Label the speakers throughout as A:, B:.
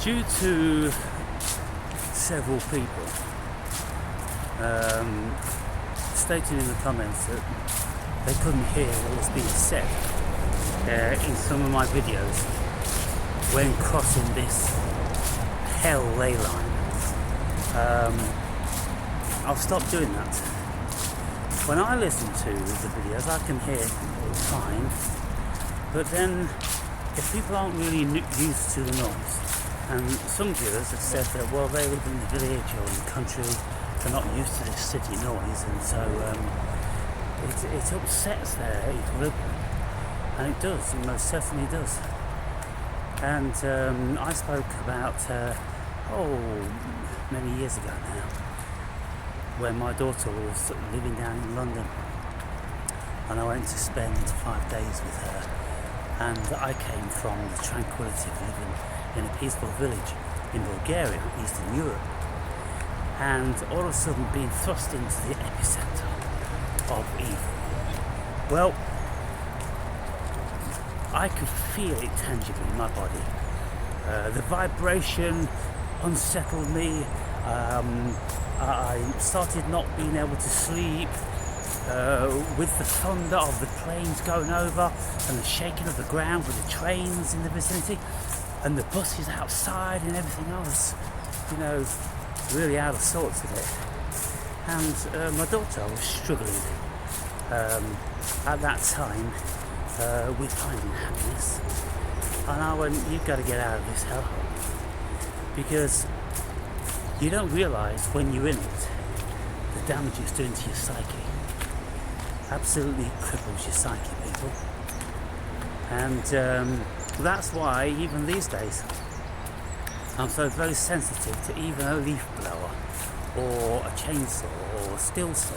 A: due to several people stating in the comments that they couldn't hear what was being said in some of my videos when crossing this hell ley line. I'll stop doing that. When I listen to the videos, I can hear fine, but then if people aren't really used to the noise, and some viewers have said that, well, they live in the village or in the country, they're not used to this city noise, and so it upsets their equilibrium, and it does, it most certainly does. And I spoke about, many years ago now, when my daughter was living down in London, and I went to spend 5 days with her, and I came from the tranquility of living in a peaceful village in Bulgaria, Eastern Europe, and all of a sudden being thrust into the epicenter of evil. Well, I could feel it tangibly in my body. The vibration unsettled me. I started not being able to sleep with the thunder of the planes going over and the shaking of the ground with the trains in the vicinity and the buses outside and everything else, really out of sorts with it. And my daughter was struggling at that time with finding happiness, and I went, you've got to get out of this hellhole, because you don't realise when you're in it the damage it's doing to your psyche. Absolutely cripples your psyche, people. And that's why even these days I'm so very sensitive to even a leaf blower or a chainsaw or a steel saw,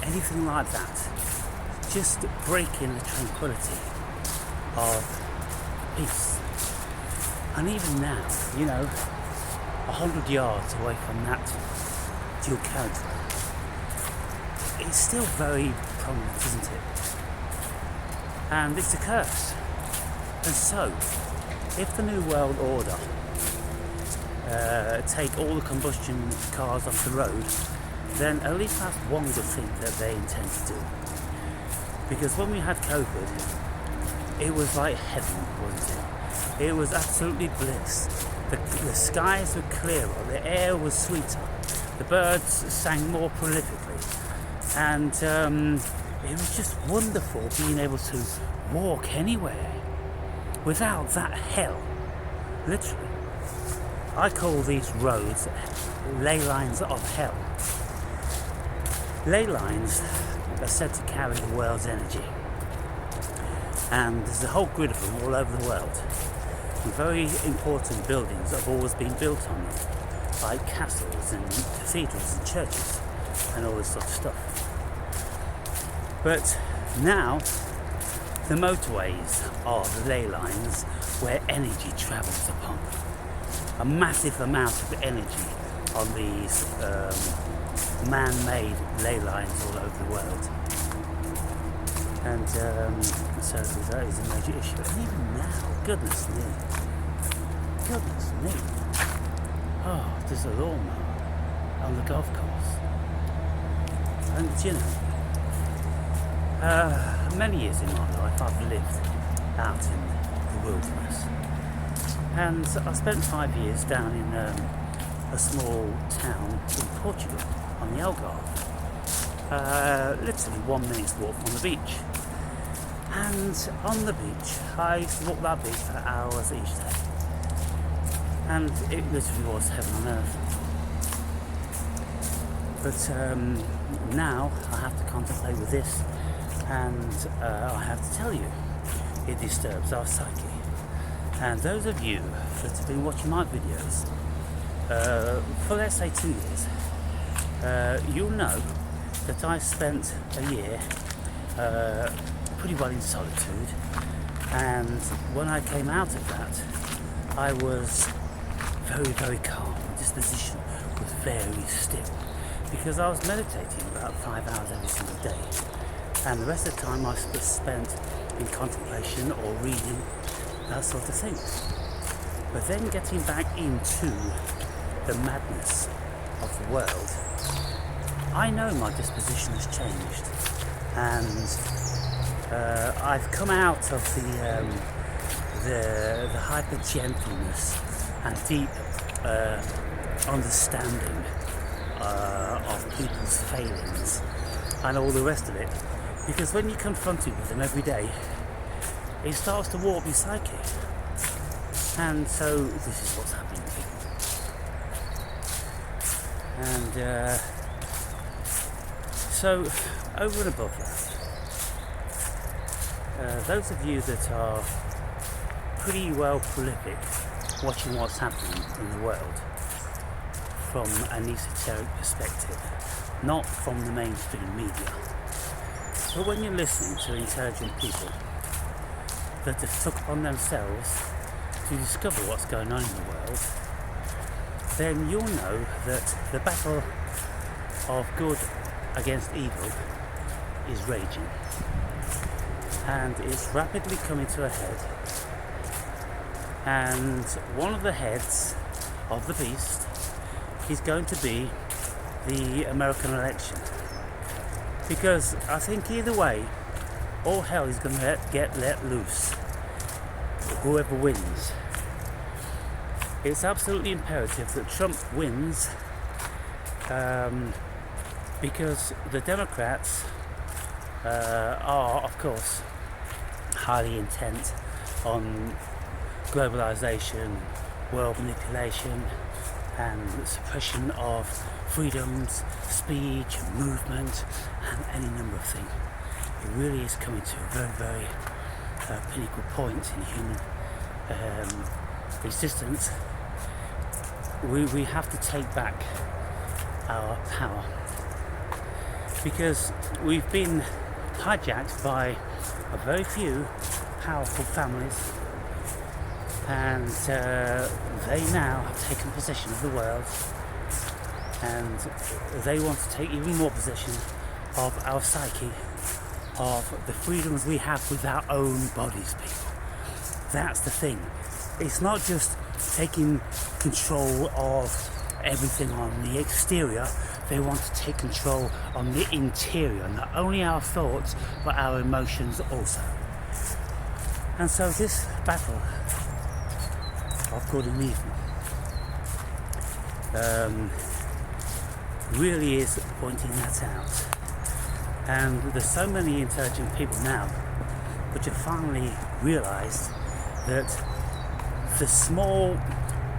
A: anything like that, just breaking the tranquility of peace. And even now, 100 yards away from that dual carriage road, it's still very prominent, isn't it? And it's a curse. And so, if the New World Order take all the combustion cars off the road, then at least that's one good thing that they intend to do. Because when we had COVID, it was like heaven, wasn't it? It was absolutely bliss. The skies were clearer, the air was sweeter, the birds sang more prolifically, and it was just wonderful being able to walk anywhere without that hell, literally. I call these roads ley lines of hell. Ley lines are said to carry the world's energy, and there's a whole grid of them all over the world. And very important buildings have always been built on them, like castles and cathedrals and churches and all this sort of stuff. But now the motorways are the ley lines where energy travels upon. A massive amount of energy on these man-made ley lines all over the world. And so that is a major issue. And even now, goodness me. Oh, there's a lawnmower on the golf course. And many years in my life I've lived out in the wilderness. And I spent 5 years down in a small town in Portugal on the Algarve. Literally 1 minute's walk from the beach. And on the beach, I used to walk that beach for hours each day. And it literally was heaven on earth. But now I have to contemplate with this, and I have to tell you, it disturbs our psyche. And those of you that have been watching my videos for let's say 2 years, you'll know that I spent a year pretty well in solitude, and when I came out of that, I was very, very calm. My disposition was very still, because I was meditating about 5 hours every single day, and the rest of the time I spent in contemplation or reading, that sort of thing. But then getting back into the madness of the world, I know my disposition has changed, and I've come out of the hyper gentleness and deep understanding of people's failings and all the rest of it, because when you're confronted with them every day, it starts to warp your psyche. And so this is what's happening to people. And so over and above that, those of you that are pretty well prolific watching what's happening in the world from an esoteric perspective, not from the mainstream media, but when you're listening to intelligent people that have took upon themselves to discover what's going on in the world, then you'll know that the battle of good against evil is raging, and it's rapidly coming to a head. And one of the heads of the beast is going to be the American election, because I think either way all hell is going to get let loose, whoever wins. It's absolutely imperative that Trump wins, because the Democrats are, of course, highly intent on globalization, world manipulation, and suppression of freedoms, speech, movement, and any number of things. It really is coming to a very, very pinnacle point in human existence. We have to take back our power, because we've been hijacked by a very few powerful families, and they now have taken possession of the world, and they want to take even more possession of our psyche, of the freedoms we have with our own bodies, people. That's the thing. It's not just taking control of everything on the exterior. They want to take control on the interior, not only our thoughts but our emotions also. And so this battle of good and evil really is pointing that out. And there's so many intelligent people now which have finally realised that the small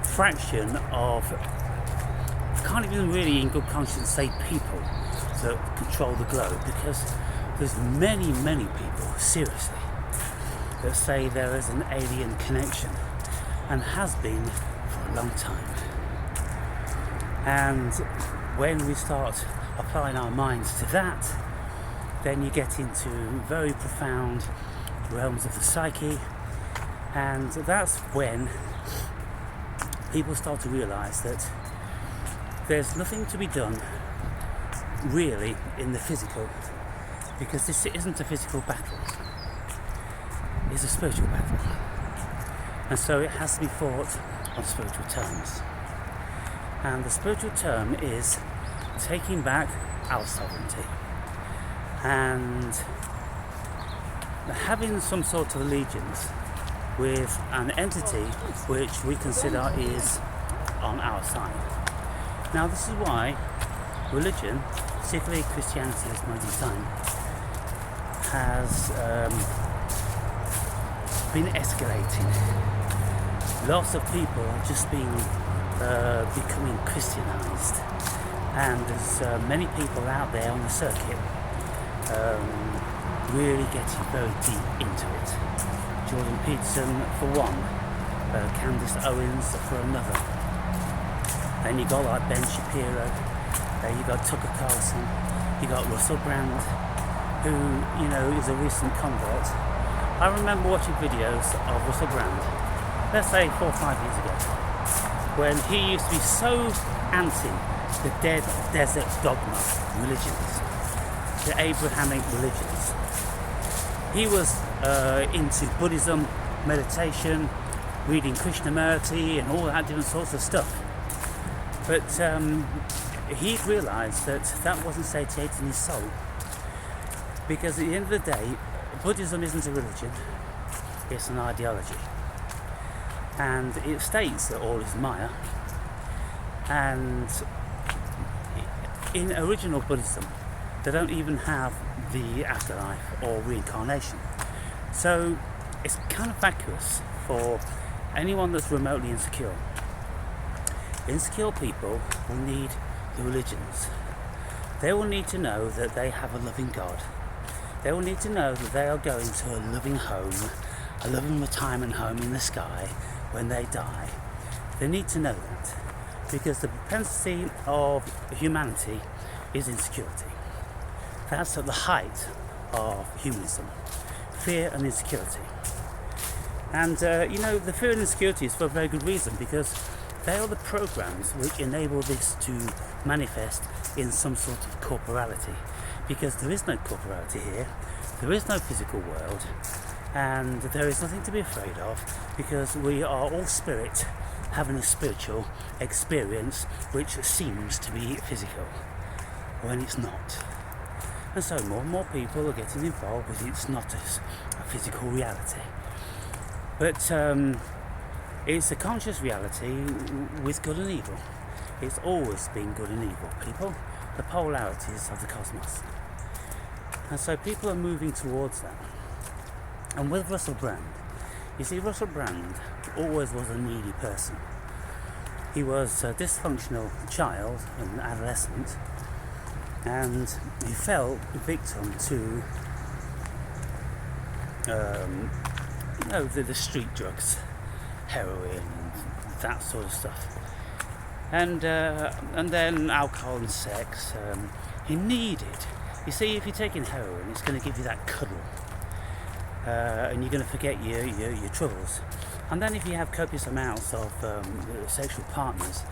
A: fraction of, I can't even really in good conscience say people that control the globe, because there's many people, seriously, that say there is an alien connection, and has been for a long time. And when we start applying our minds to that, then you get into very profound realms of the psyche, and that's when people start to realise that there's nothing to be done really in the physical, because this isn't a physical battle, it's a spiritual battle, and so it has to be fought on spiritual terms. And the spiritual term is taking back our sovereignty and having some sort of allegiance with an entity which we consider is on our side. Now this is why religion, particularly Christianity at this moment in time, has been escalating. Lots of people are just becoming Christianized, and there's many people out there on the circuit really getting very deep into it. Jordan Peterson for one, Candace Owens for another. Then you got like Ben Shapiro, you got Tucker Carlson, you got Russell Brand, who, you know, is a recent convert. I remember watching videos of Russell Brand, let's say 4 or 5 years ago, when he used to be so anti the dead desert dogma religions, the Abrahamic religions. He was into Buddhism, meditation, reading Krishnamurti and all that different sorts of stuff. But he realised that that wasn't satiating his soul, because at the end of the day, Buddhism isn't a religion, it's an ideology. And it states that all is Maya, and in original Buddhism they don't even have the afterlife or reincarnation. So it's kind of vacuous for anyone that's remotely insecure. Insecure people will need the religions. They will need to know that they have a loving God. They will need to know that they are going to a loving home, a loving retirement home in the sky when they die. They need to know that, because the propensity of humanity is insecurity. That's at the height of humanism, fear and insecurity. And the fear and insecurity is for a very good reason, because they are the programs which enable this to manifest in some sort of corporality. Because there is no corporality here, there is no physical world, and there is nothing to be afraid of, because we are all spirit having a spiritual experience which seems to be physical when it's not. And so more and more people are getting involved with it's not a physical reality, but it's a conscious reality with good and evil. It's always been good and evil, people, the polarities of the cosmos. And so people are moving towards that. And with Russell Brand, you see, Russell Brand always was a needy person. He was a dysfunctional child, an adolescent, and he fell victim to the street drugs, heroin and that sort of stuff, and then alcohol and sex. He needed, you see, if you're taking heroin, it's going to give you that cuddle, and you're going to forget your troubles. And then if you have copious amounts of sexual partners,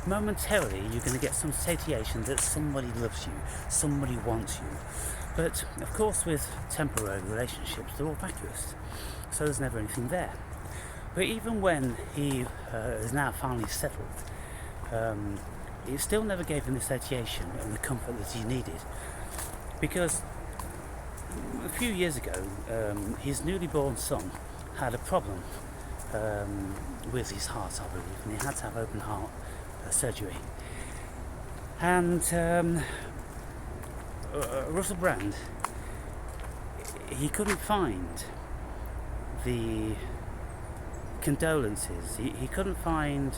A: momentarily you're going to get some satiation that somebody loves you, somebody wants you. But of course with temporary relationships, they're all vacuous, so there's never anything there. But even when he is now finally settled, it still never gave him the satiation and the comfort that he needed, because a few years ago his newly born son had a problem with his heart, I believe, and he had to have open heart surgery. And Russell Brand, he couldn't find the condolences, he couldn't find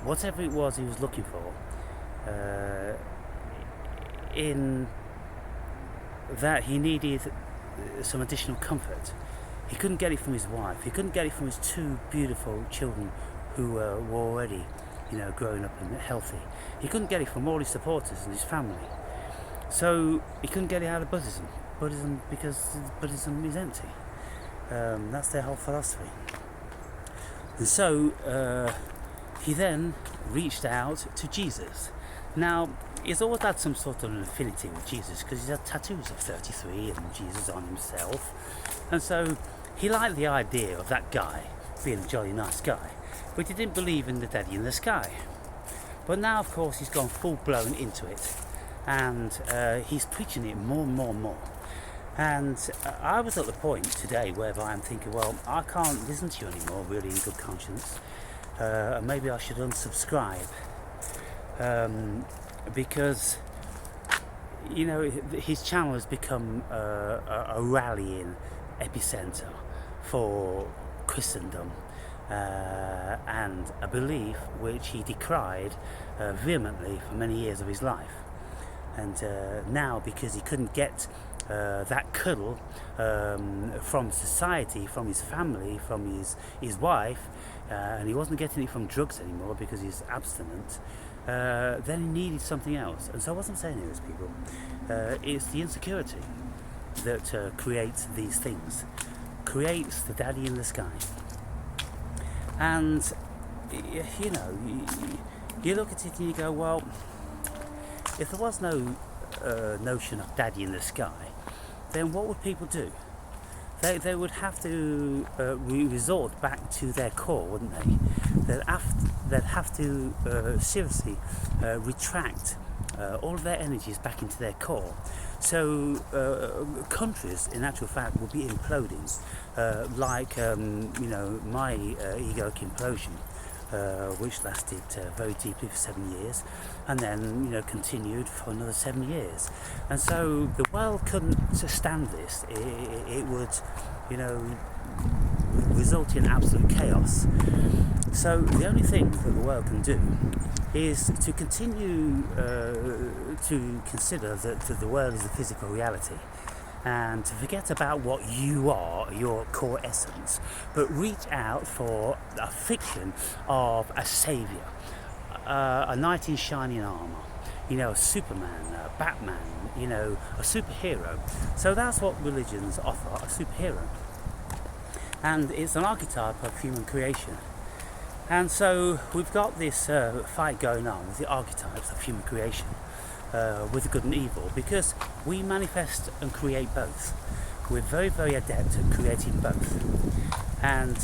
A: whatever it was he was looking for, in that he needed some additional comfort. He couldn't get it from his wife, he couldn't get it from his two beautiful children who were already, growing up and healthy. He couldn't get it from all his supporters and his family. So he couldn't get it out of Buddhism because Buddhism is empty. That's their whole philosophy. And so he then reached out to Jesus. Now, he's always had some sort of an affinity with Jesus, because he's had tattoos of 33 and Jesus on himself. And so he liked the idea of that guy being a jolly nice guy, but he didn't believe in the daddy in the sky. But now, of course, he's gone full-blown into it, and he's preaching it more and more and more. And I was at the point today whereby I'm thinking, well, I can't listen to you anymore, really, in good conscience. Maybe I should unsubscribe, because his channel has become a rallying epicenter for Christendom, and a belief which he decried vehemently for many years of his life. And now, because he couldn't get that cuddle from society, from his family, from his wife, and he wasn't getting it from drugs anymore because he's abstinent, then he needed something else. And so what I'm saying here is, people, it's the insecurity that creates these things, creates the daddy in the sky. And you look at it and you go, well, if there was no notion of daddy in the sky, then what would people do? they would have to resort back to their core, wouldn't they? They'd have to seriously retract all of their energies back into their core. So countries, in actual fact, will be imploding, like my egoic implosion, which lasted very deeply for 7 years, and then continued for another 7 years. And so the world couldn't stand this. It would, result in absolute chaos. So the only thing that the world can do is to continue to consider that the world is a physical reality, and to forget about what you are, your core essence, but reach out for a fiction of a saviour, a knight in shining armour, a Superman, a Batman, a superhero. So that's what religions offer, a superhero. And it's an archetype of human creation. And so we've got this fight going on with the archetypes of human creation, with the good and evil, because we manifest and create both. We're very, very adept at creating both. And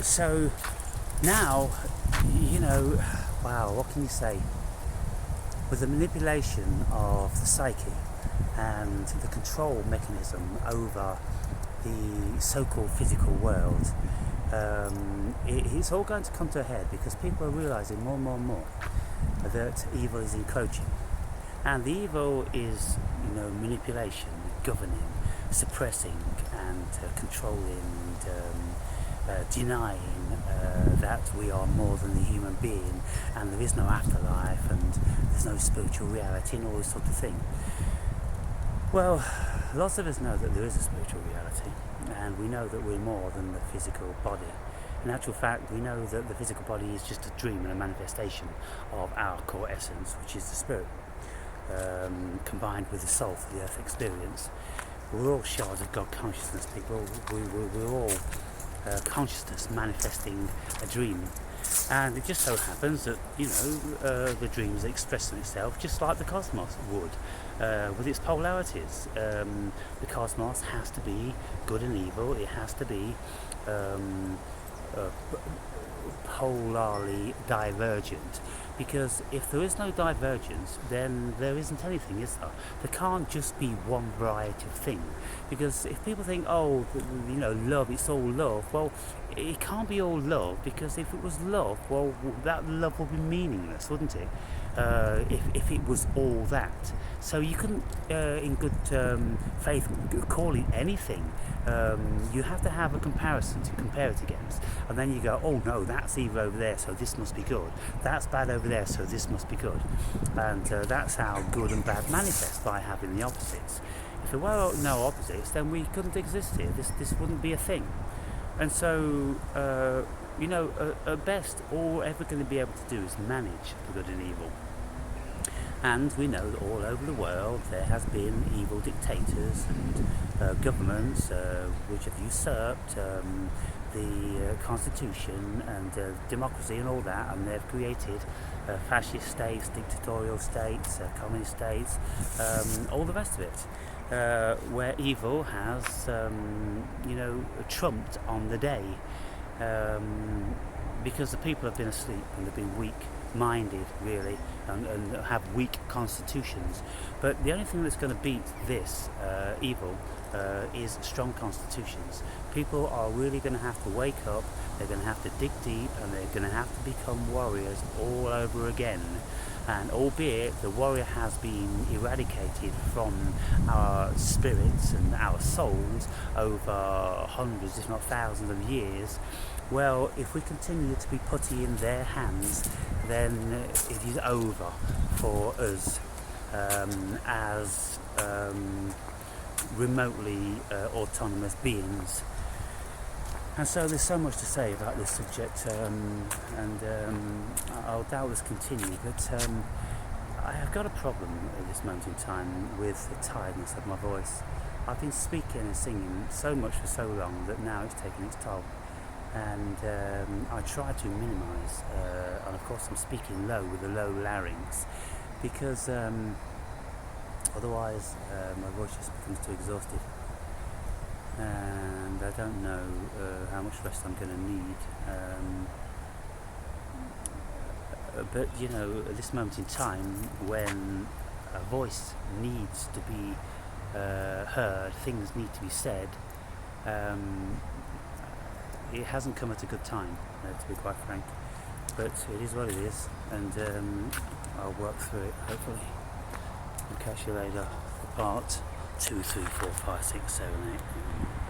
A: so now, wow, what can you say? With the manipulation of the psyche and the control mechanism over the so-called physical world, it's all going to come to a head, because people are realizing more and more that evil is encroaching, and the evil is manipulation, governing, suppressing, and controlling, and denying that we are more than the human being, and there is no afterlife, and there's no spiritual reality, and all this sort of thing. Well, lots of us know that there is a spiritual reality, and we know that we're more than the physical body. In actual fact, we know that the physical body is just a dream and a manifestation of our core essence, which is the spirit, combined with the soul for the earth experience. We're all shards of God consciousness, people. We're all consciousness manifesting a dream. And it just so happens that, the dream is expressing itself just like the cosmos would, with its polarities. The cosmos has to be good and evil. It has to be polarly divergent, because if there is no divergence, then there isn't anything, is there? There can't just be one variety of thing, because if people think, love, it's all love, well, it can't be all love, because if it was love, well, that love would be meaningless, wouldn't it? If it was all that. So you couldn't, in good faith, call it anything. You have to have a comparison to compare it against, and then you go, oh no, that's evil over there, so this must be good. That's bad over there, so this must be good. And that's how good and bad manifest, by having the opposites. If there were no opposites, then we couldn't exist here. This wouldn't be a thing. And so, at best, all we're ever going to be able to do is manage the good and evil. And we know that all over the world there has been evil dictators and governments which have usurped the constitution and democracy and all that, and they've created fascist states, dictatorial states, communist states, all the rest of it, where evil has trumped on the day, because the people have been asleep and they've been weak-minded, really, and have weak constitutions. But the only thing that's going to beat this evil is strong constitutions. People are really going to have to wake up, they're going to have to dig deep, and they're going to have to become warriors all over again. And albeit the warrior has been eradicated from our spirits and our souls over hundreds, if not thousands of years, well, if we continue to be putty in their hands, then it is over for us as remotely autonomous beings. And so there's so much to say about this subject, and I'll doubtless continue, but I have got a problem at this moment in time with the tiredness of my voice. I've been speaking and singing so much for so long that now it's taking its toll. And I try to minimise, and of course I'm speaking low with a low larynx, because otherwise my voice just becomes too exhausted. and I don't know how much rest I'm going to need. But you know, at this moment in time, when a voice needs to be heard, things need to be said, it hasn't come at a good time, to be quite frank. But it is what it is, and I'll work through it, hopefully. I'll catch you later for part 2, 3, 4, 5, 6, 7, 8.